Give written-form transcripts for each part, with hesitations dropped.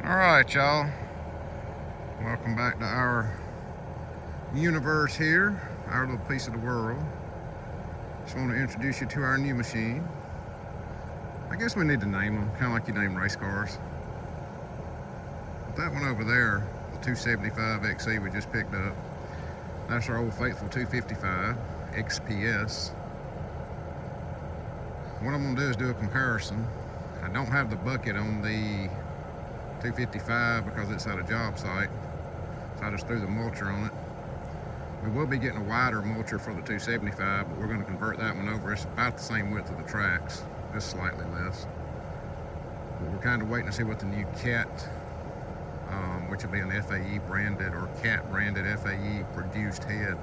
Alright, y'all. Welcome back to our universe here, our little piece of the world. Just want to introduce you to our new machine. I guess we need to name them, kind of like you name race cars. But that one over there, the 275 XE we just picked up, that's our old faithful 255 XPS. What I'm going to do is do a comparison. I don't have the bucket on the 255 because it's at a job site, so I just threw the mulcher on it. We will be getting a wider mulcher for the 275, but we're going to convert that one over. It's about the same width of the tracks, just slightly less. But we're kind of waiting to see what the new Cat, which will be an FAE branded or Cat branded FAE produced head,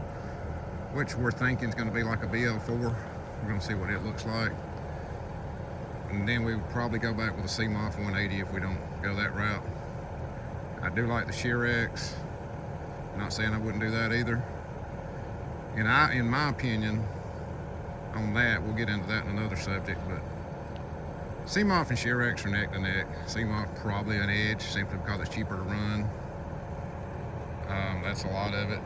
which we're thinking is going to be like a BL4. We're going to see what it looks like. And then we would probably go back with a CMOF 180 if we don't go that route. I do like the Svcs. Not saying I wouldn't do that either. And in my opinion, on that, we'll get into that in another subject, but CMOF and Svcs are neck to neck. CMOF probably an edge, simply because it's cheaper to run. That's a lot of it.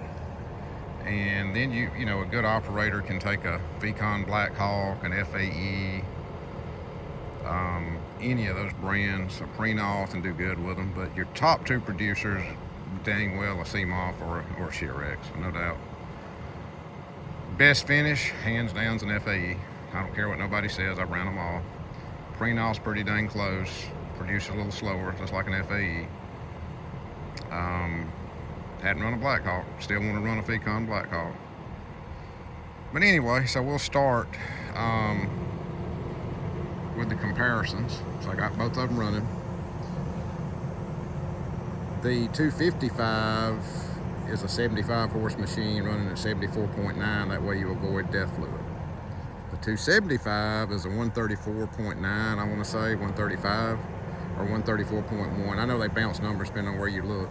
And then you know, a good operator can take a Vcon Black Hawk, an FAE, any of those brands, a Prenoth, and do good with them. But your top two producers, dang well a CMOF or a Svcs, no doubt. Best finish, hands down, is an FAE. I don't care what nobody says, I've ran them all. Prenoth's pretty dang close, produces a little slower, just like an FAE. Hadn't run a Black Hawk, still want to run a Vcon Black Hawk. But anyway, so we'll start with the comparisons. So I got both of them running. The 255 is a 75 horse machine running at 74.9, that way you avoid DEF fluid. The 275 is a 134.9, I want to say, 135 or 134.1. I know they bounce numbers depending on where you look.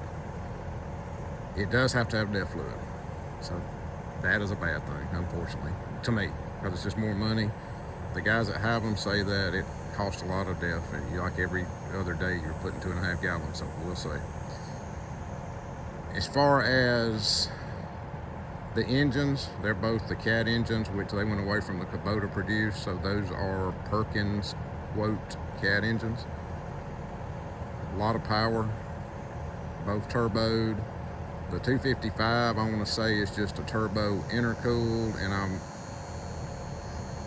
It does have to have DEF fluid, so that is a bad thing, unfortunately, to me, because it's just more money. The guys that have them say that it costs a lot of DEF, and like every other day you're putting 2.5 gallons, so we'll see. As far as the engines, they're both the Cat engines, which they went away from the Kubota produced, so those are Perkins quote Cat engines. A lot of power, both turboed. The 255, I want to say, is just a turbo intercooled, and I'm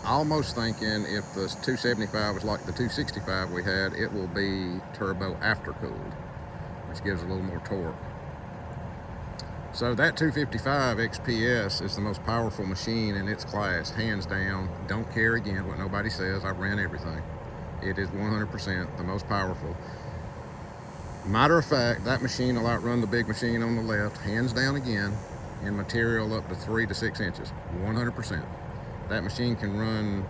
almost thinking if the 275 was like the 265 we had, it will be turbo aftercooled, which gives a little more torque. So that 255 XPS is the most powerful machine in its class, hands down. Don't care again what nobody says, I ran everything. It is 100% the most powerful. Matter of fact, that machine will outrun the big machine on the left, hands down again, in material up to 3 to 6 inches, 100%. That machine can run,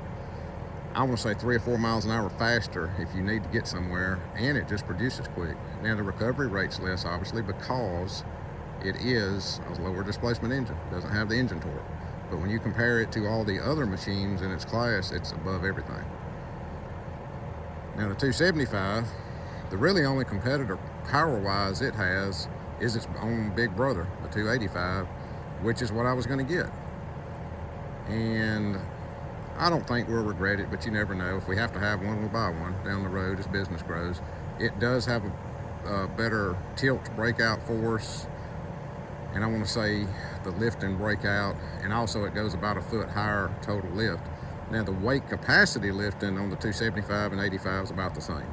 I want to say 3 or 4 miles an hour faster if you need to get somewhere, and it just produces quick. Now the recovery rate's less, obviously, because it is a lower displacement engine, doesn't have the engine torque. But when you compare it to all the other machines in its class, it's above everything. Now the 275, the really only competitor power-wise it has is its own big brother, the 285, which is what I was going to get. And I don't think we'll regret it, but you never know. If we have to have one, we'll buy one down the road as business grows. It does have a better tilt breakout force, and I want to say the lift and breakout, and also it goes about a foot higher total lift. Now the weight capacity lifting on the 275 and 85 is about the same.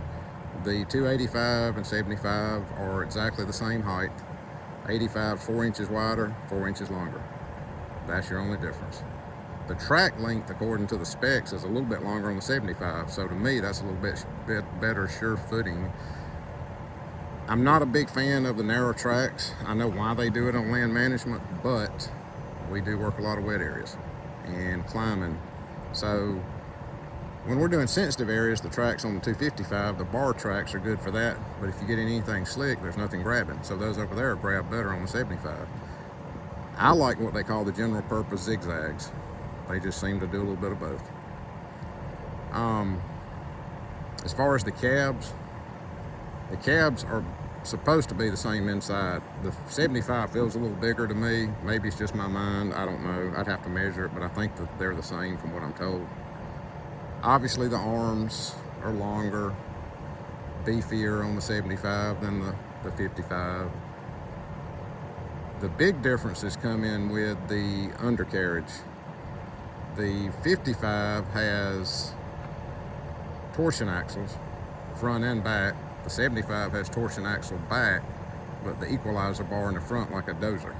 The 285 and 75 are exactly the same height. 85 4 inches wider, 4 inches longer. That's your only difference. The track length, according to the specs, is a little bit longer on the 75, so to me that's a little bit better sure footing. I'm not a big fan of the narrow tracks. I know why they do it on land management, but we do work a lot of wet areas and climbing. So when we're doing sensitive areas, the tracks on the 255, the bar tracks are good for that, but if you get anything slick, there's nothing grabbing. So those over there grab better on the 75. I like what they call the general purpose zigzags. They just seem to do a little bit of both. As far as the cabs are supposed to be the same inside. The 75 feels a little bigger to me. Maybe it's just my mind, I don't know. I'd have to measure it, but I think that they're the same from what I'm told. Obviously the arms are longer, beefier on the 75 than the 55. The big differences come in with the undercarriage. The 55 has torsion axles, front and back. The 75 has torsion axle back, but the equalizer bar in the front like a dozer.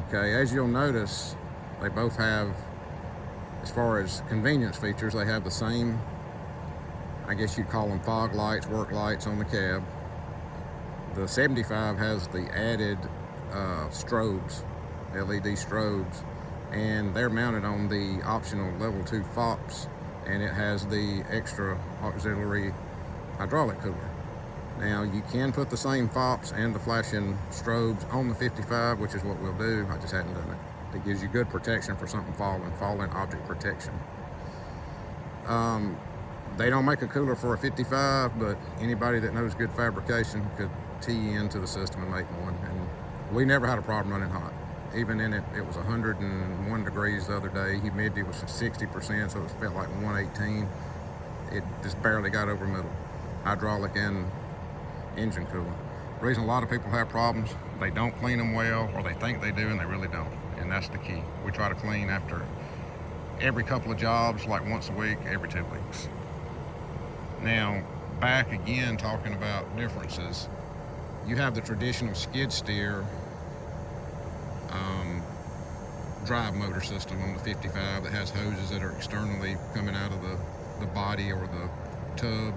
Okay, as you'll notice, they both have, as far as convenience features, they have the same, I guess you'd call them fog lights, work lights on the cab. The 75 has the added strobes, LED strobes, and they're mounted on the optional level 2 FOPs, and it has the extra auxiliary hydraulic cooler. Now you can put the same FOPs and the flashing strobes on the 55, which is what we'll do. I just hadn't done it. It gives you good protection for something falling object protection. They don't make a cooler for a 55, but anybody that knows good fabrication could tee into the system and make one. And we never had a problem running hot. Even in it was 101 degrees the other day. Humidity was 60%, so it felt like 118. It just barely got over middle. Hydraulic and engine cooling. The reason a lot of people have problems, they don't clean them well, or they think they do and they really don't. And that's the key. We try to clean after every couple of jobs, like once a week, every 2 weeks. Now, back again, talking about differences. You have the traditional skid steer drive motor system on the 55 that has hoses that are externally coming out of the body or the tub,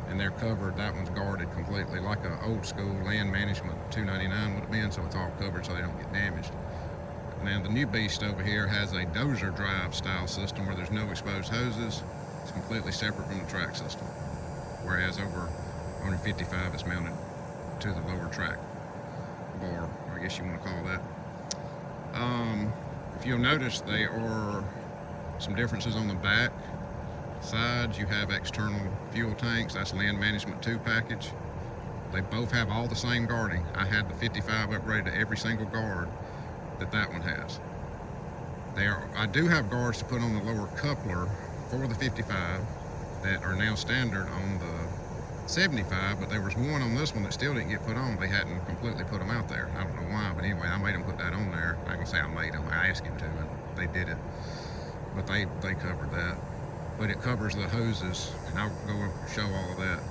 and they're covered. That one's guarded completely, like an old school Land Management 299 would have been, so it's all covered so they don't get damaged. Now the new beast over here has a dozer drive style system where there's no exposed hoses. It's completely separate from the track system, whereas over on the 55 it's mounted to the lower track bar, I guess you want to call that. If you'll notice, there are some differences on the back sides. You have external fuel tanks. That's Land Management 2 package. They both have all the same guarding. I had the 55 upgraded to every single guard that one has. I do have guards to put on the lower coupler for the 55 that are now standard on the 75, but there was one on this one that still didn't get put on. They hadn't completely put them out there. I don't know why, but anyway, I made them put that on there. I ain't gonna say I made them. I asked him to, and they did it. But they covered that. But it covers the hoses, and I'll go show all of that.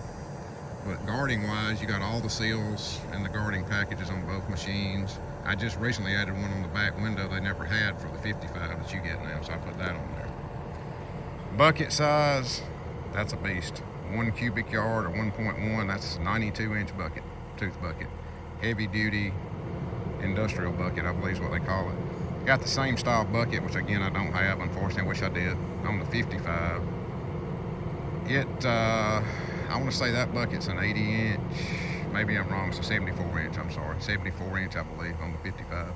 But guarding wise, you got all the seals and the guarding packages on both machines. I just recently added one on the back window they never had for the 55 that you get now, so I put that on there. Bucket size, that's a beast. 1 cubic yard or 1.1, that's a 92-inch bucket, tooth bucket. Heavy duty industrial bucket, I believe is what they call it. Got the same style bucket, which again I don't have, unfortunately. I wish I did, on the 55. I want to say that bucket's an 80-inch, maybe I'm wrong, it's a 74-inch, I'm sorry. 74-inch, I believe, on the 55.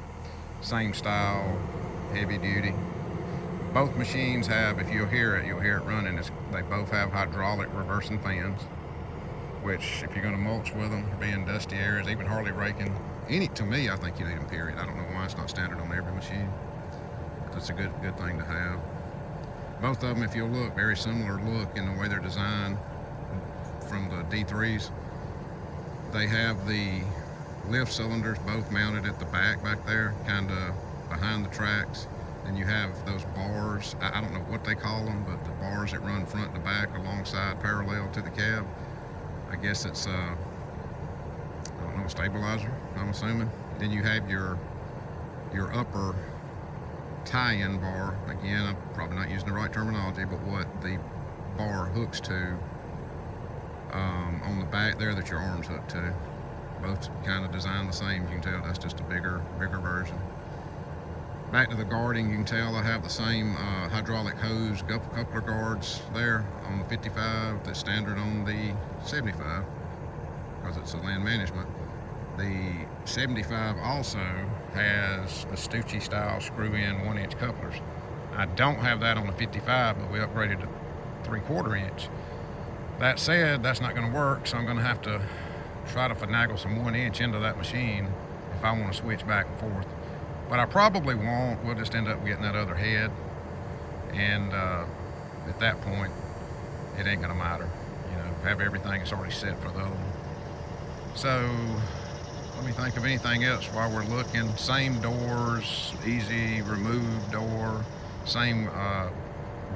Same style, heavy duty. Both machines have, if you'll hear it running. They both have hydraulic reversing fans, which if you're going to mulch with them, be in dusty areas, even hardly raking, to me, I think you need them, period. I don't know why it's not standard on every machine. That's a good thing to have. Both of them, if you'll look, very similar look in the way they're designed from the D3s. They have the lift cylinders both mounted at the back there, kind of behind the tracks. Then you have those bars, I don't know what they call them, but the bars that run front to back alongside parallel to the cab. I guess it's, I don't know, a stabilizer, I'm assuming. Then you have your upper tie-in bar. Again, I'm probably not using the right terminology, but what the bar hooks to on the back there that your arms hook to. Both kind of designed the same. You can tell that's just a bigger version. Back to the guarding, you can tell I have the same hydraulic hose coupler guards there on the 55 that's standard on the 75 because it's a Land Management. The 75 also has the Stucci style screw-in 1-inch couplers. I don't have that on the 55, but we upgraded to 3/4 inch. That said, that's not going to work, so I'm going to have to try to finagle some 1-inch into that machine if I want to switch back and forth. But I probably won't. We'll just end up getting that other head, and at that point, it ain't gonna matter. You know, have everything that's already set for the other one. So let me think of anything else while we're looking. Same doors, easy remove door, same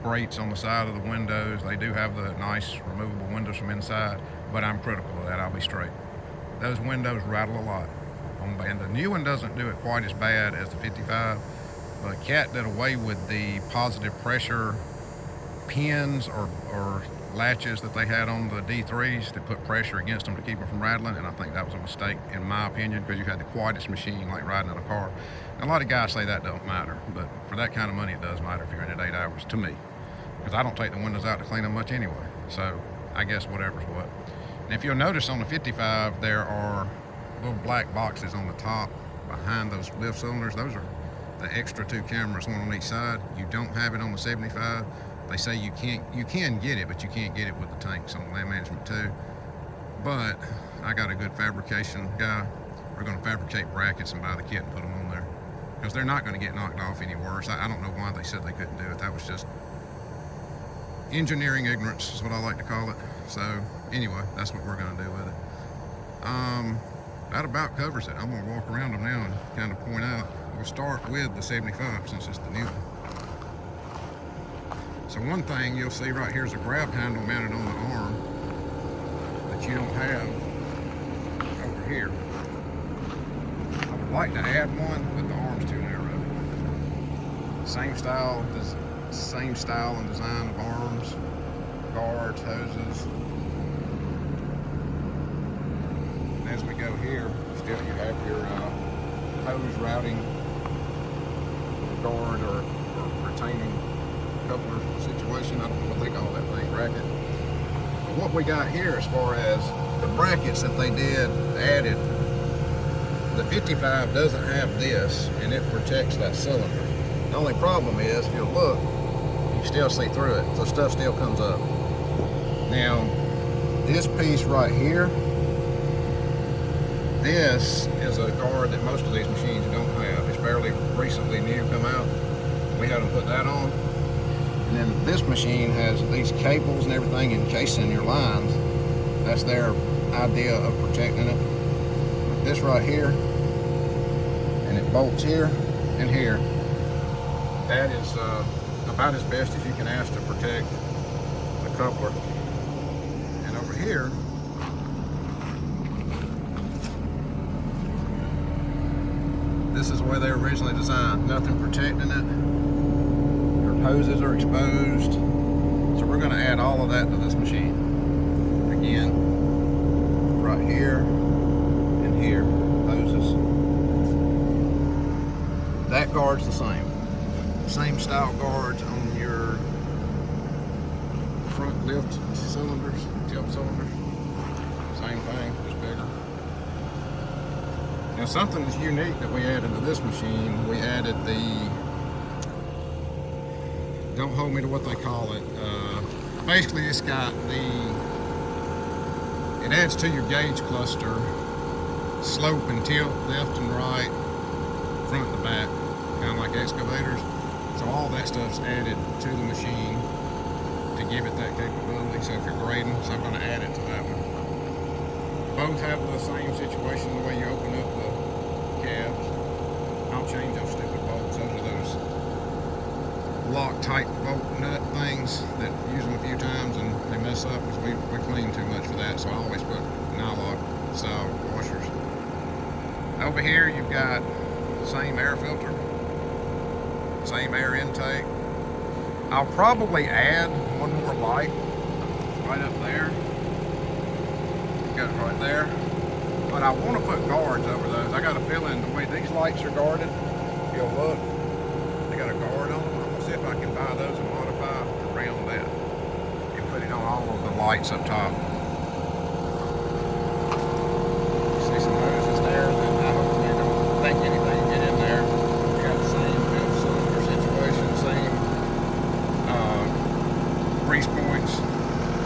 grates on the side of the windows. They do have the nice removable windows from inside, but I'm critical of that, I'll be straight. Those windows rattle a lot. And the new one doesn't do it quite as bad as the 55, but Cat did away with the positive pressure pins or latches that they had on the D3s that put pressure against them to keep them from rattling, and I think that was a mistake in my opinion, because you had the quietest machine, like riding in a car. And a lot of guys say that don't matter, but for that kind of money it does matter if you're in it 8 hours, to me, because I don't take the windows out to clean them much anyway, so I guess whatever's what. And if you'll notice on the 55, there are little black boxes on the top behind those lift cylinders. Those are the extra 2 cameras, one on each side. You don't have it on the 75. They say you can get it, but you can't get it with the tanks on Land Management 2. But I got a good fabrication guy. We're going to fabricate brackets and buy the kit and put them on there, because they're not going to get knocked off any worse. I don't know why they said they couldn't do it. That was just engineering ignorance is what I like to call it. So anyway, that's what we're going to do with it. That about covers it. I'm going to walk around them now and kind of point out. We'll start with the 75 since it's the new one. So one thing you'll see right here is a grab handle mounted on the arm that you don't have over here. I would like to add one, but the arm's too narrow. Same style and design of arms, guards, hoses. And as we go here, still you have your hose routing guard or retaining coupler situation. I don't know what they call that thing, bracket. But what we got here as far as the brackets that they did added, the 55 doesn't have this, and it protects that cylinder. The only problem is, if you look, you still see through it, so stuff still comes up. Now, this piece right here, this is a guard that most of these machines don't have. It's fairly recently new come out. We had them put that on. And then this machine has these cables and everything encasing your lines. That's their idea of protecting it. Like this right here, and it bolts here and here. That is about as best as you can ask to protect the coupler. And over here, this is the way they were originally designed. Nothing protecting it. Your hoses are exposed. So we're going to add all of that to this machine. Again, right here and here, hoses. That guard's the same. Same style guards on your front lift cylinders, tilt cylinders. Same thing, just bigger. Now something that's unique that we added to this machine, we added the, don't hold me to what they call it, basically it's got it adds to your gauge cluster, slope and tilt, left and right, front and back, kind of like excavators. So all that stuff's added to the machine to give it that capability. So if you're grading, so I'm going to add it to that one. Both have the same situation, the way you open up the cabs. I'll change those stupid bolts. Those are those Loctite bolt nut things that use them a few times and they mess up because we clean too much for that. So I always put nylon style washers. Over here you've got the same air filter, same air intake. I'll probably add one more light right up there. Got it right there. But I want to put guards over those. I got a feeling the way these lights are guarded, if you'll look, they got a guard on them. I'm going to see if I can buy those and modify around that and put it on all of the lights up top. See some hoses there that I hopefully don't think anything can get in there. You got the same cylinder situation, same grease points,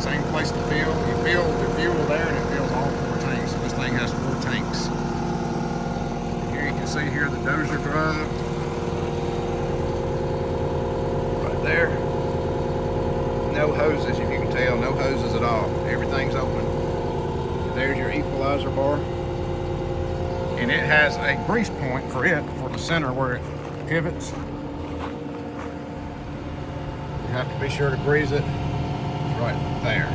same place to fill. You fill the fuel there and it fills all 4 tanks. So this thing has 4 tanks. Here you can see here the dozer drive. Right there. No hoses, if you can tell, no hoses at all. Everything's open. There's your equalizer bar. And it has a grease point for the center where it pivots. You have to be sure to grease it. It's right there.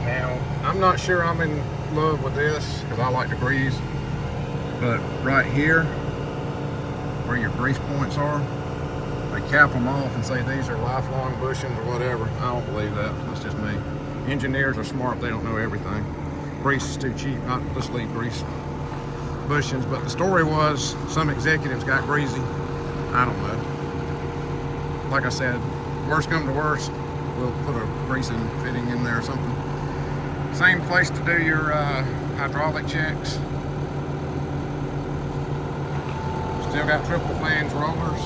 Now, I'm not sure I'm in love with this because I like to grease, but right here, where your grease points are, they cap them off and say these are lifelong bushings or whatever. I don't believe that. That's just me. Engineers are smart, they don't know everything. Grease is too cheap, let's leave grease bushings. But the story was some executives got greasy. I don't know. Like I said, worst come to worst, we'll put a greasing fitting in there or something. Same place to do your hydraulic checks. Still got triple flange rollers.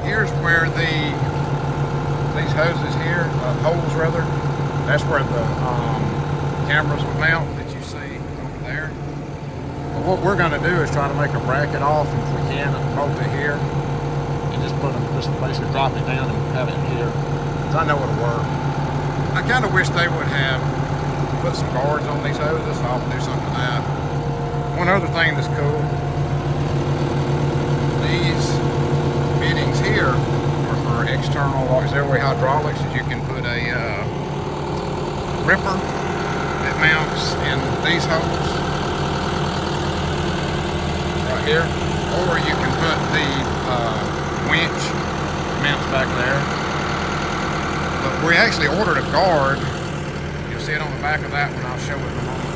Here's where these hoses here, holes rather, that's where the cameras will mount that you see over there. But what we're going to do is try to make a bracket off if we can and bolt it here, and just basically drop it down and have it here, because I know it'll work. I kind of wish they would have put some guards on these hoses, so I'll do something to that. One other thing that's cool, these fittings here are for external auxiliary hydraulics. You can put a ripper that mounts in these holes right here, or you can put the winch mounts back there. But we actually ordered a guard. You'll see it on the back of that one. I'll show it in a moment.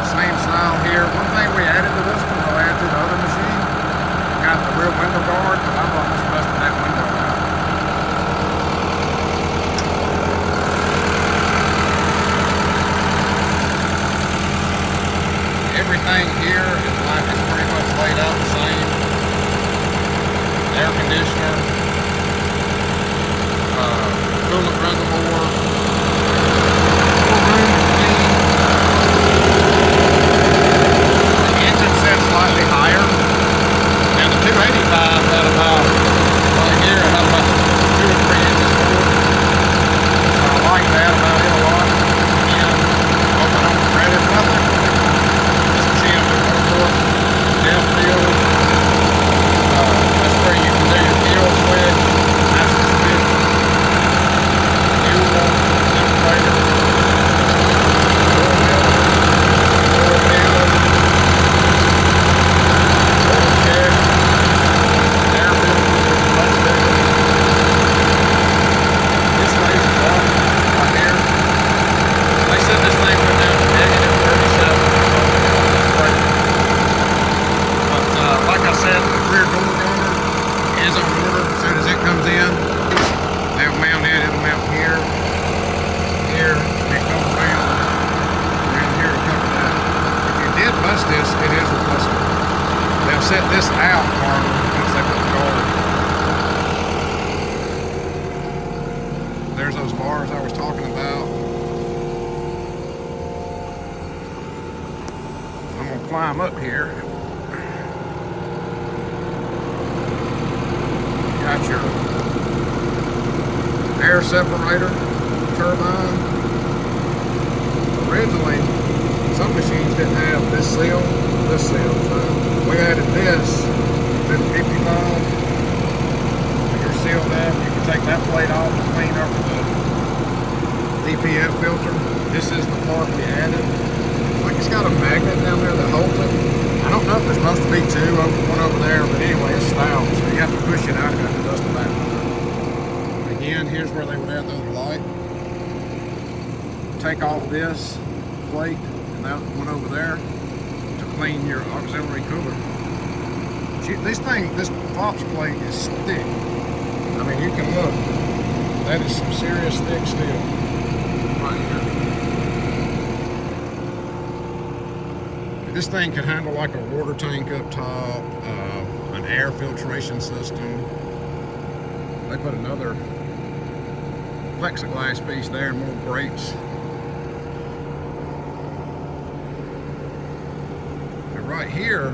Same style here. One thing we added to this one, I'll add to the other machine. Got the rear window guard, but I'm almost busting that window out. Everything here is pretty much laid out the same. Air conditioner, coolant reservoir, full room clean. The engine set slightly higher. Now the 285 had about, right here, had about 2 or 3 inches more. So I like that about it a lot. Again, open on the credit, nothing. This machine will go for depth field. That's where you can do your fuel switch, master switch, fuel, generator, oil check, air filter, this lays it up right here. They said this thing went down to negative 37. But like I said, the rear door guard is on order. As soon as it comes in, they'll mount it. It'll mount here, here, it goes around here to cover that. If you did bust this, it is replaceable. They'll set this out farther once they put the guard. There's those bars I was talking about. I'm gonna climb up here. Got your air separator, turbine. Originally, some machines didn't have this seal, so we added this to the 55. You're sealed up. You can take that plate off and clean over the DPF filter. This is the part we added. Like it's got a magnet down there that holds it. I don't know if there's supposed to be two, one over there, but anyway, it's stout, so you have to push it out and have to dust it back. Again, here's where they would add the other light. Take off this plate and that one over there to clean your auxiliary cooler. This FOPS plate is thick. I mean, you can look. That is some serious thick steel right here. This thing could handle like a water tank up top, an air filtration system. They put another plexiglass piece there and more grates. And right here,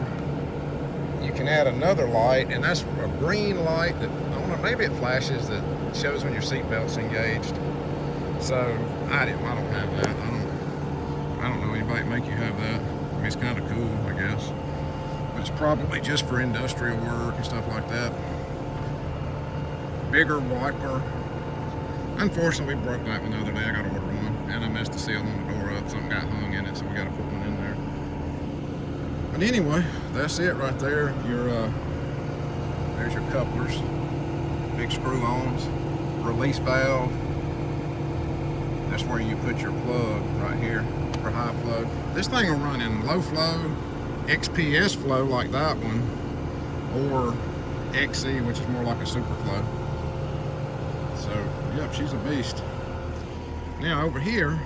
you can add another light, and that's a green light that, I don't know, maybe it flashes that shows when your seatbelt's engaged. So I don't have that. I don't know anybody make you have that. I mean, it's kind of cool, I guess. But it's probably just for industrial work and stuff like that. Bigger wiper. Unfortunately, we broke that one the other day. I got to order one. And I messed the seal on the door up. Something got hung in it, so we got to put one in there. But anyway, that's it right there. There's your couplers. Big screw-ons. Release valve. That's where you put your plug right here for high flow. This thing will run in low flow, XPS flow like that one, or XC, which is more like a super flow. So, yep, she's a beast. Now over here,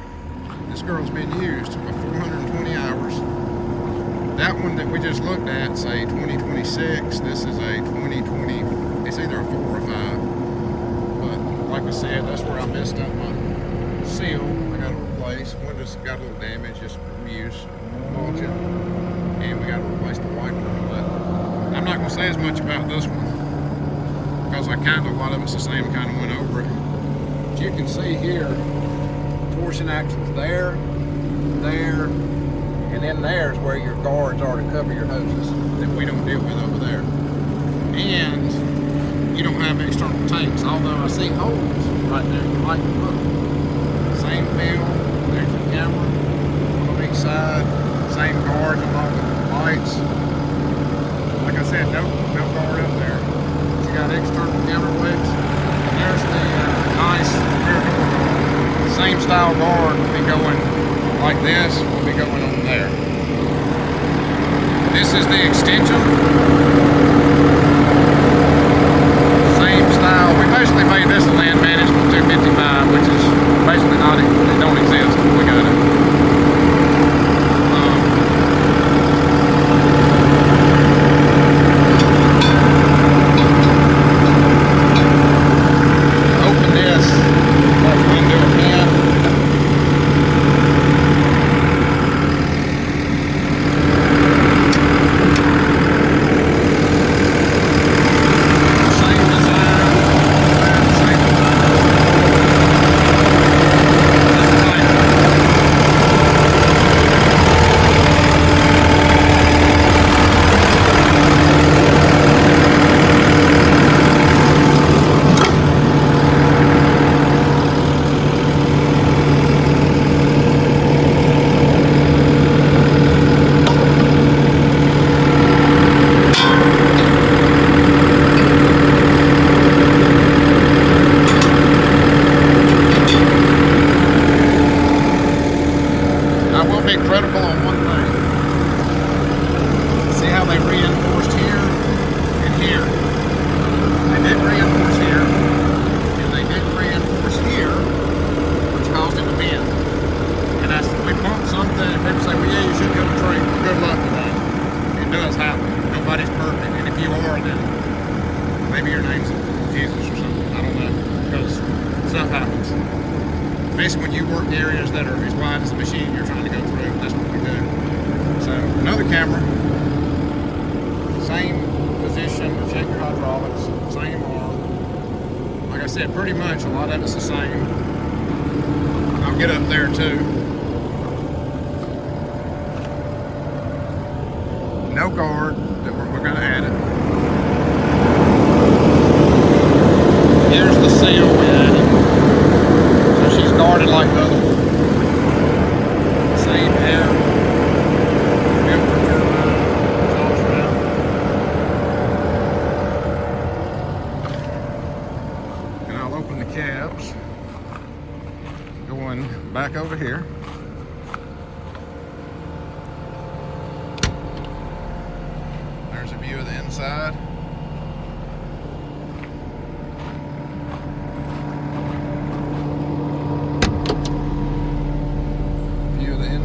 this girl's been used for 420 hours. That one that we just looked at, say 2026, this is a 2020, it's either a 4 or 5. But like I said, that's where I messed up my seal. I got to replace. Windows got a little damage just from use, bulging, and we got to replace the wiper. But I'm not going to say as much about this one because a lot of it's the same, kind of went over it. But you can see here, torsion axles there, and then there's where your guards are to cover your hoses that we don't deal with over there. And you don't have external tanks, although I see holes right there. You might look. Same field, there's your camera on each side, same guards on all the lights. Like I said, no guard up there. You got external camera wicks, and there's the nice rear door. Same style guard will be going like this, will be going on there. This is the extension. Same style. We basically made this a Land Management 255, which is basically not, it don't exist. We got it. Open this. Like window again. Critical on one thing. See how they reinforced here and here. They didn't reinforce here, and they didn't reinforce here, which caused it to bend. And that's, we bumped something, and people say, well, yeah, you should go to trade. Good luck with that. It does happen. Nobody's perfect, and if you are, then maybe your name's Jesus or something. I don't know, because stuff happens. Basically, when you work the areas that are as wide as the machine you're trying to go through, that's what we do. So, another camera, same position, check your hydraulics, same arm. Like I said, pretty much a lot of it's the same. I'll get up there too. No guard, that we're going to add it. Here's the seal we added. She's guarded like the other one. Same air. Filter turbine. Exhaust valve. And I'll open the cabs. Going back over here. There's a view of the inside.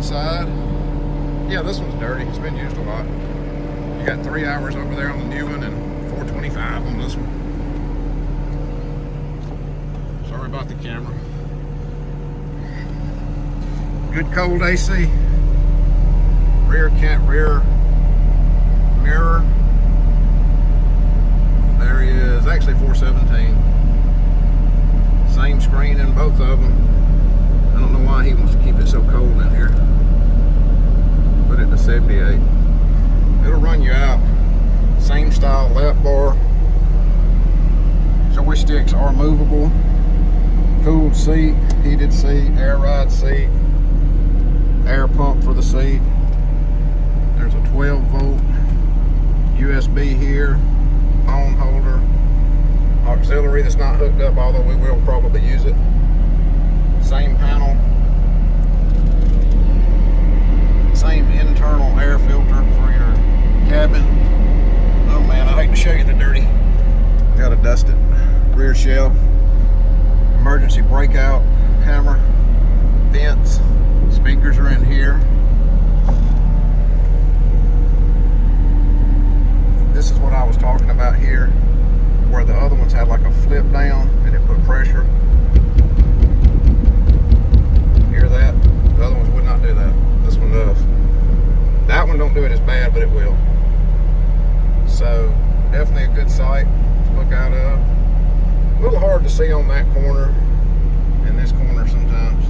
Side. Yeah, this one's dirty. It's been used a lot. You got 3 hours over there on the new one and 425 on this one. about the camera. Good cold AC. Rear mirror. There is actually 417. Same screen in both of them. I don't know why he wants to keep it so cold in here. Put it to 78. It'll run you out. Same style lap bar. Joysticks are movable. Cooled seat, heated seat, air ride seat, air pump for the seat. There's a 12 volt USB here, phone holder, auxiliary that's not hooked up, although we will probably use it. Same panel, same internal air filter for your cabin. Oh man, I hate to show you the dirty. Gotta dust it. Rear shelf, emergency breakout hammer, vents, speakers are in here. This is what I was talking about here, where the other ones had like a flip down and it put pressure. Hear that? The other ones would not do that. This one does. That one don't do it as bad, but it will. So definitely a good sight to look out of. A little hard to see on that corner and this corner sometimes,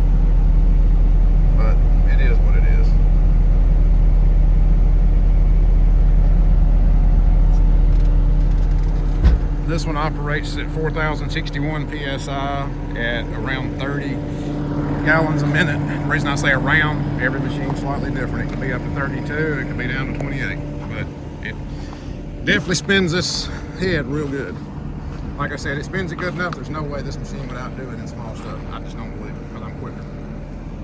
but it is what it is. This one operates at 4,061 psi at around 30 gallons a minute. The reason I say around, every machine's slightly different. It could be up to 32, it could be down to 28, but it definitely spins this head real good. Like I said, it spins it good enough. There's no way this machine would outdo it in small stuff. I just don't believe it, because I'm quicker.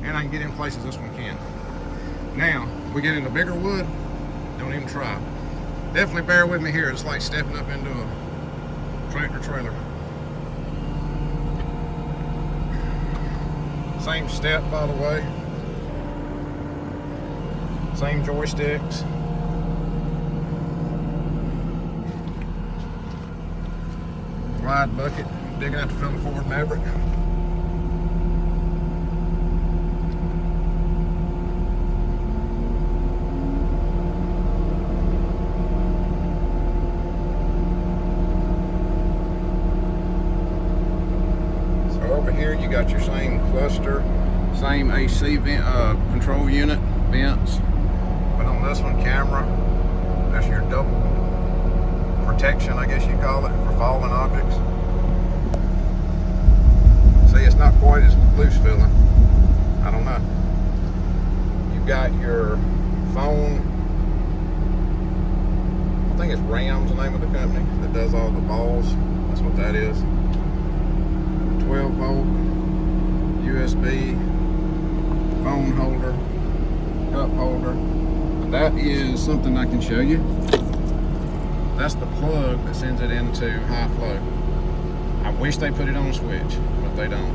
And I can get in places this one can. Now, we get into bigger wood, don't even try. Definitely bear with me here. It's like stepping up into a tractor trailer. Same step, by the way. Same joysticks. Wide bucket, digging out to fill the Ford Maverick. So over here you got your same cluster, same AC vent, control unit vents, but on this one camera, that's your double protection, I guess you call it, for falling objects. See, it's not quite as loose feeling. I don't know. You've got your phone. I think it's Ram's the name of the company that does all the balls. That's what that is. 12 volt USB phone holder, cup holder. That is something I can show you. That's the plug that sends it into high flow. I wish they put it on a switch, but they don't.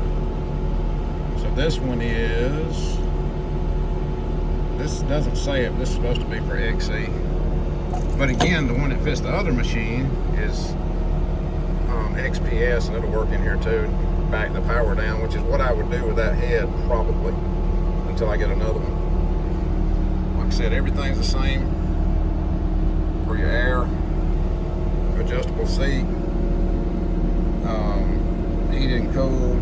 So this one is, this doesn't say it, this is supposed to be for XC. But again, the one that fits the other machine is XPS, and it'll work in here too, back the power down, which is what I would do with that head probably, until I get another one. Like I said, everything's the same for your air. Adjustable seat, heated and cooled,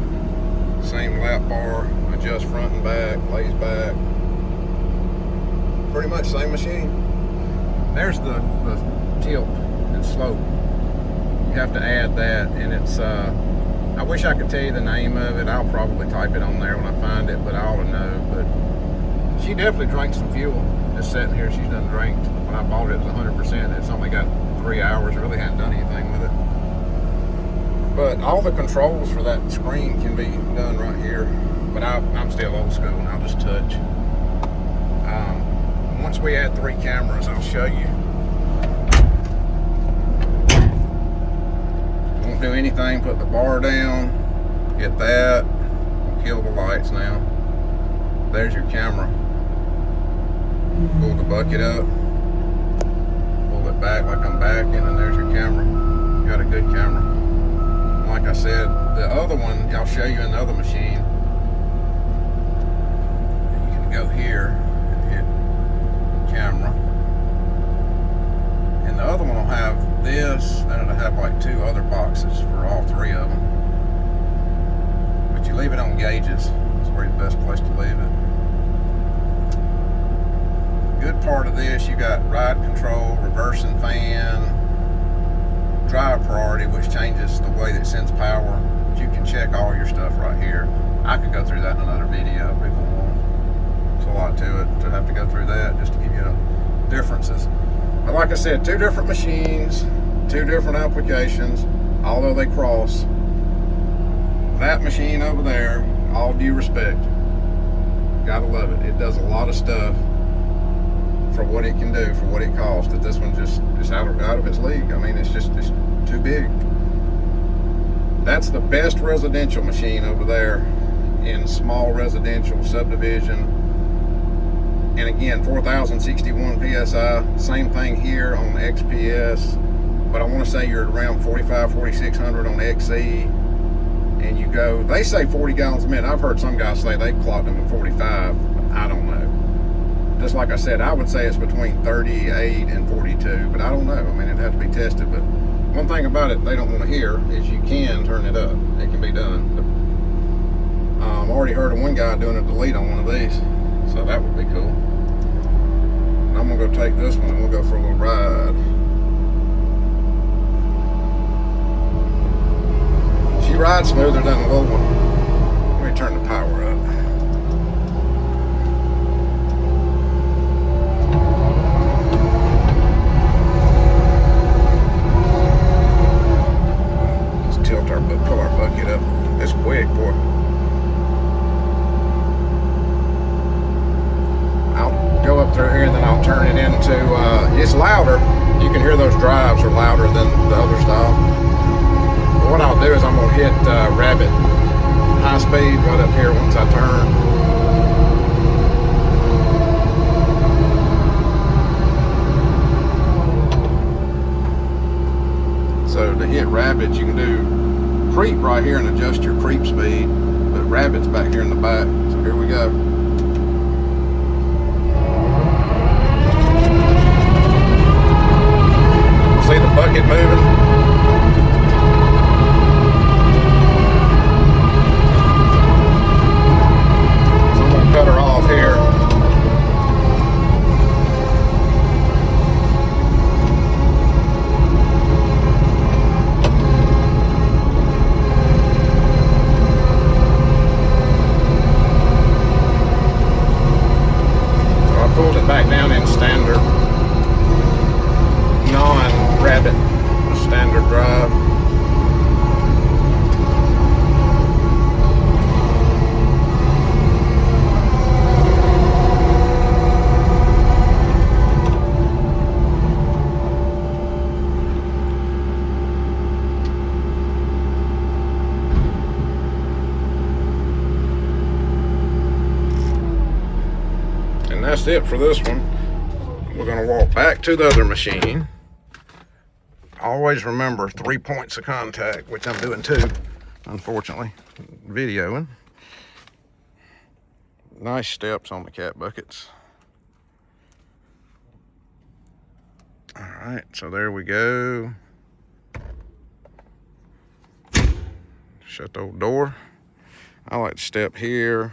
same lap bar, adjust front and back, lays back, pretty much same machine. There's the tilt and slope. You have to add that, and it's I wish I could tell you the name of it. I'll probably type it on there when I find it, but I ought to know. But she definitely drank some fuel. Just sitting here, she's done drank. When I bought it, it was 100%. It's only got 3 hours, really hadn't done anything with it. But all the controls for that screen can be done right here. But I'm still old school and I'll just touch. Once we add 3 cameras, I'll show you. Won't do anything, put the bar down, get that, kill the lights now. There's your camera. Pull the bucket up. It back like I'm backing, and there's your camera. You got a good camera. Like like I said, the other one, I'll show you another machine. You can go here and hit camera. And the other one will have this, then it'll have like 2 other boxes for all 3 of them. But you leave it on gauges. It's probably the best place to leave it. Good part of this, you got ride control, reversing fan, drive priority, which changes the way that it sends power. But you can check all your stuff right here. I could go through that in another video. People won't. There's a lot to it to have to go through that just to give you differences. But like I said, 2 different machines, 2 different applications, although they cross. That machine over there, all due respect, gotta love it. It does a lot of stuff for what it can do, for what it costs. That this one just out of its league. I mean, it's too big. That's the best residential machine over there in small residential subdivision. And again, 4,061 PSI. Same thing here on XPS. But I want to say you're around 45, 4,600 on XE. And you go, they say 40 gallons a minute. I've heard some guys say they've clocked them at 45. I don't know. Just like I said, I would say it's between 38 and 42, but I don't know. I mean, it'd have to be tested. But one thing about it they don't want to hear is you can turn it up. It can be done. But, I've already heard of one guy doing a delete on one of these, so that would be cool. And I'm gonna go take this one and we'll go for a little ride. She rides smoother than the little one. Let me turn the power up. Pull our bucket up. It's quick, boy. I'll go up through here and then I'll turn it into, it's louder. You can hear those drives are louder than the other style. But what I'll do is I'm going to hit Rabbit high speed right up here once I turn. So to hit Rabbit, you can do creep right here and adjust your creep speed, but Rabbit's back here in the back. So here we go. See the bucket moving? So I'm gonna cut her off here. Pulled it back down in standard, non-Rabbit, standard drive. That's it for this one. We're going to walk back to the other machine. Always remember 3 points of contact, which I'm doing 2, unfortunately, videoing. Nice steps on the cat buckets. All right, so there we go. Shut the old door. I like to step here,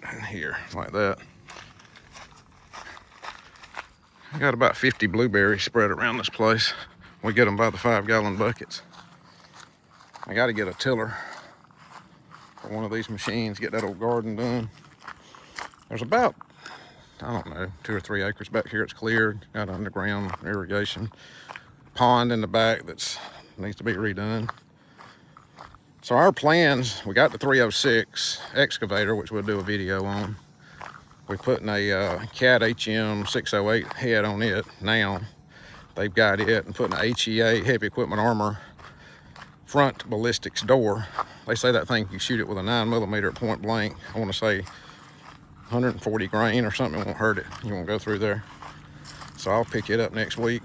and here, like that. I got about 50 blueberries spread around this place. We get them by the 5-gallon buckets. I got to get a tiller for one of these machines, get that old garden done. There's about, I don't know, 2 or 3 acres back here. It's cleared, got underground irrigation. Pond in the back that needs to be redone. So our plans, we got the 306 excavator, which we'll do a video on. We're putting a CAT HM 608 head on it now. They've got it, and putting an HEA, heavy equipment armor, front ballistics door. They say that thing, you shoot it with a 9mm at point blank. I want to say 140 grain or something, it won't hurt it. You won't go through there. So I'll pick it up next week,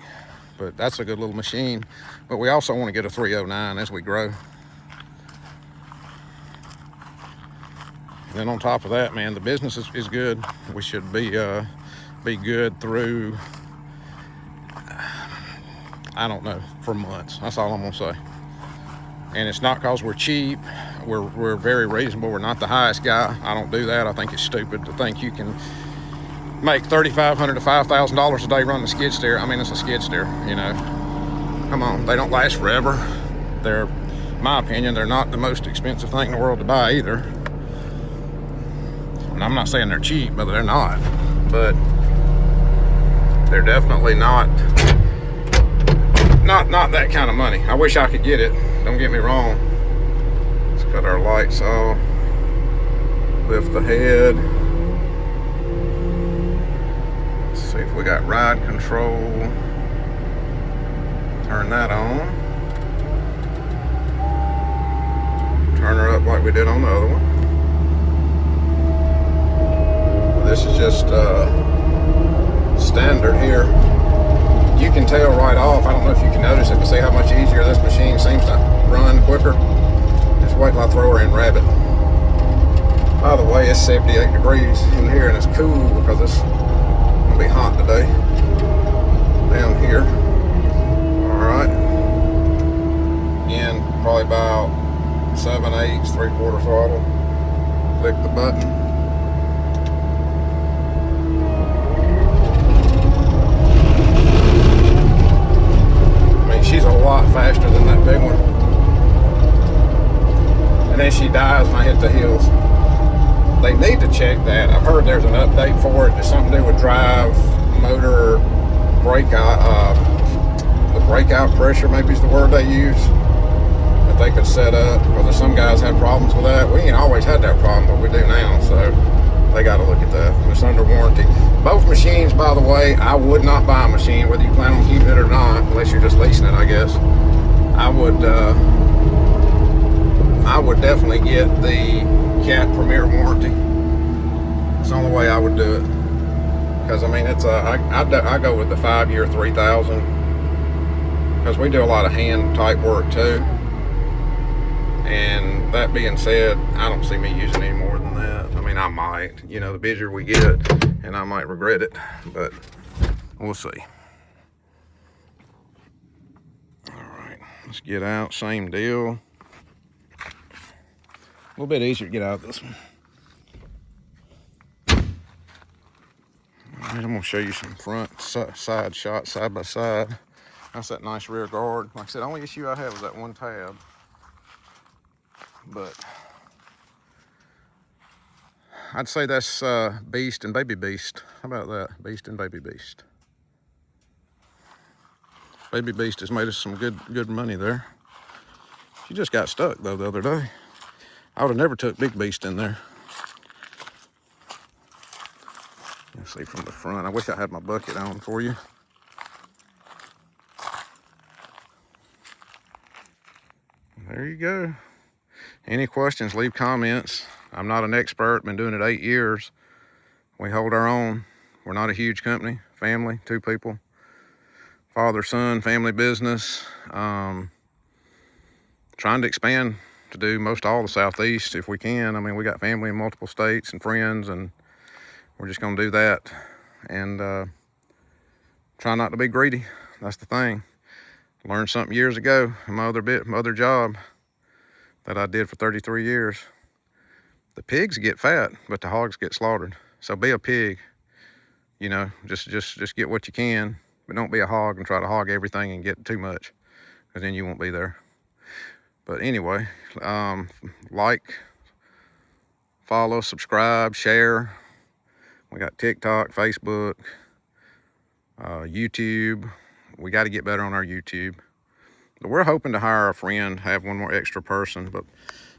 But that's a good little machine. But we also want to get a 309 as we grow. And then on top of that, man, the business is good. We should be good through, I don't know, for months. That's all I'm gonna say. And it's not because we're cheap. We're very reasonable. We're not the highest guy. I don't do that. I think it's stupid to think you can make $3,500 to $5,000 a day running a skid steer. I mean, it's a skid steer, you know. Come on, they don't last forever. They're, in my opinion, they're not the most expensive thing in the world to buy either. And I'm not saying they're cheap, but they're not. But they're definitely not that kind of money. I wish I could get it. Don't get me wrong. Let's cut our lights off. Lift the head. Let's see if we got ride control. Turn that on. Turn her up like we did on the other one. This is just standard here. You can tell right off, I don't know if you can notice it, but see how much easier this machine seems to run quicker? Just wait till I throw her in rabbit. By the way, it's 78 degrees in here and it's cool because it's gonna be hot today down here. All right. Again, probably about 7/8, 3/4 throttle. Click the button. She's a lot faster than that big one. And then she dies when I hit the hills. They need to check that. I've heard there's an update for it. There's something to do with drive, motor, breakout, the breakout pressure maybe is the word they use, that they could set up. Because some guys have problems with that. We ain't always had that problem, but we do now. So they got to look at that. It's under warranty. Both machines, by the way, I would not buy a machine, whether you plan on keeping it or not, unless you're just leasing it, I guess. I would definitely get the Cat Premier warranty. It's the only way I would do it. Because, I mean, it's I go with the 5-year 3,000. Because we do a lot of hand type work too. And that being said, I don't see me using any more than that. I mean, I might, you know, the busier we get, and I might regret it, but we'll see. All right, let's get out, same deal. A little bit easier to get out of this one. All right, I'm gonna show you some front side shots side by side. That's that nice rear guard. Like I said, the only issue I have is that one tab, but I'd say that's Beast and Baby Beast. How about that? Beast and Baby Beast. Baby Beast has made us some good money there. She just got stuck though the other day. I would have never took Big Beast in there. Let's see from the front. I wish I had my bucket on for you. There you go. Any questions, leave comments. I'm not an expert, been doing it 8 years. We hold our own. We're not a huge company, family, 2 people. Father, son, family business. Trying to expand to do most all the Southeast if we can. I mean, we got family in multiple states and friends, and we're just gonna do that. And try not to be greedy, that's the thing. Learned something years ago in my other job that I did for 33 years. The pigs get fat, but the hogs get slaughtered. So be a pig, you know, just get what you can, but don't be a hog and try to hog everything and get too much, because then you won't be there. But anyway, like, follow, subscribe, share. We got TikTok, Facebook, YouTube. We got to get better on our YouTube. But we're hoping to hire a friend, have one more extra person, but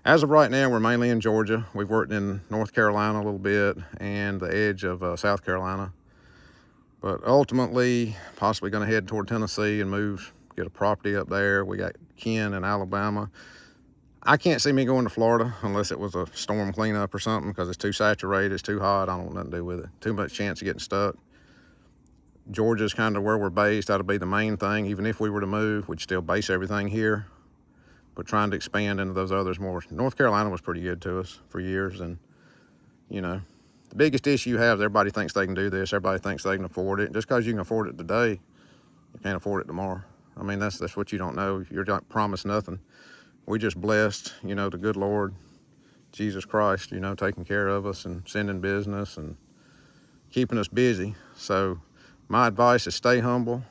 as of right now, we're mainly in Georgia. We've worked in North Carolina a little bit and the edge of South Carolina. But ultimately, possibly going to head toward Tennessee and move, get a property up there. We got kin in Alabama. I can't see me going to Florida unless it was a storm cleanup or something, because it's too saturated, it's too hot. I don't want nothing to do with it. Too much chance of getting stuck. Georgia's kind of where we're based. That'll be the main thing. Even if we were to move, we'd still base everything here, but trying to expand into those others more. North Carolina was pretty good to us for years, and you know, the biggest issue you have is everybody thinks they can do this. Everybody thinks they can afford it. Just because you can afford it today, you can't afford it tomorrow. I mean, that's what you don't know. You're not promised nothing. We just blessed, you know, the good Lord, Jesus Christ, you know, taking care of us and sending business and keeping us busy. So my advice is stay humble,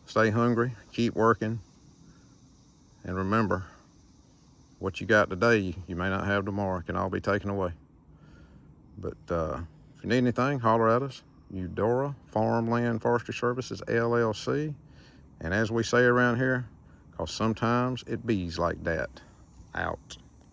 stay hungry, keep working, and remember, what you got today, you may not have tomorrow. It can all be taken away. But if you need anything, holler at us. Eudora Farm Land Forestry Services, LLC. And as we say around here, because sometimes it bees like that. Out.